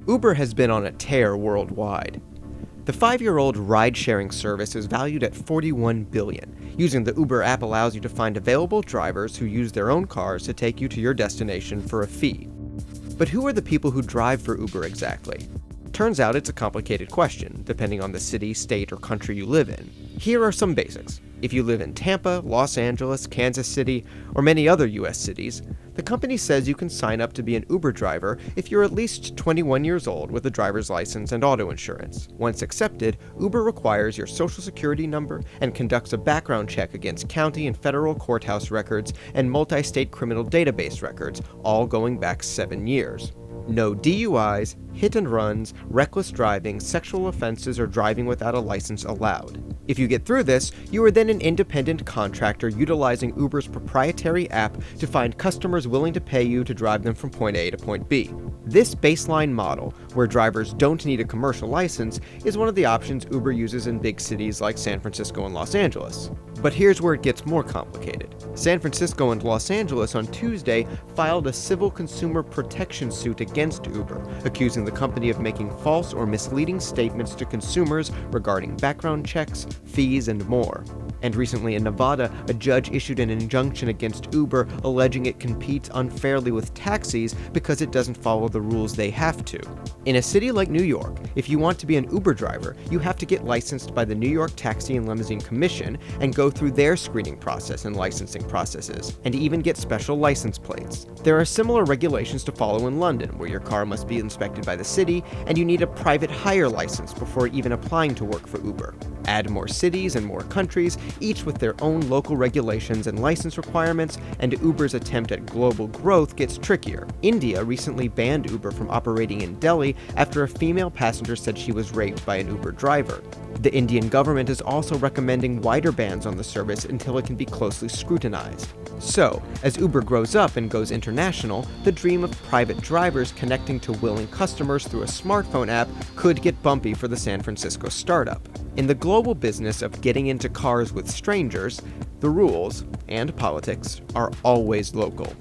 Uber has been on a tear worldwide. The 5-year-old ride-sharing service is valued at $41 billion. Using the Uber app allows you to find available drivers who use their own cars to take you to your destination for a fee. But who are the people who drive for Uber exactly? Turns out it's a complicated question, depending on the city, state, or country you live in. Here are some basics. If you live in Tampa, Los Angeles, Kansas City, or many other US cities, the company says you can sign up to be an Uber driver if you're at least 21 years old with a driver's license and auto insurance. Once accepted, Uber requires your social security number and conducts a background check against county and federal courthouse records and multi-state criminal database records, all going back 7 years. No DUIs, hit and runs, reckless driving, sexual offenses, or driving without a license allowed. If you get through this, you are then an independent contractor utilizing Uber's proprietary app to find customers willing to pay you to drive them from point A to point B. This baseline model, where drivers don't need a commercial license, is one of the options Uber uses in big cities like San Francisco and Los Angeles. But here's where it gets more complicated. San Francisco and Los Angeles on Tuesday filed a civil consumer protection suit against Uber, accusing the company of making false or misleading statements to consumers regarding background checks, fees, and more. And recently in Nevada, a judge issued an injunction against Uber alleging it competes unfairly with taxis because it doesn't follow the rules they have to. In a city like New York, if you want to be an Uber driver, you have to get licensed by the New York Taxi and Limousine Commission and go through their screening process and licensing processes, and even get special license plates. There are similar regulations to follow in London, where your car must be inspected by the city, and you need a private hire license before even applying to work for Uber. Add more cities and more countries, each with their own local regulations and license requirements, and Uber's attempt at global growth gets trickier. India recently banned Uber from operating in Delhi after a female passenger said she was raped by an Uber driver. The Indian government is also recommending wider bans on the service until it can be closely scrutinized. So, as Uber grows up and goes international, the dream of private drivers connecting to willing customers through a smartphone app could get bumpy for the San Francisco startup. In the global business of getting into cars with strangers, the rules, and politics, are always local.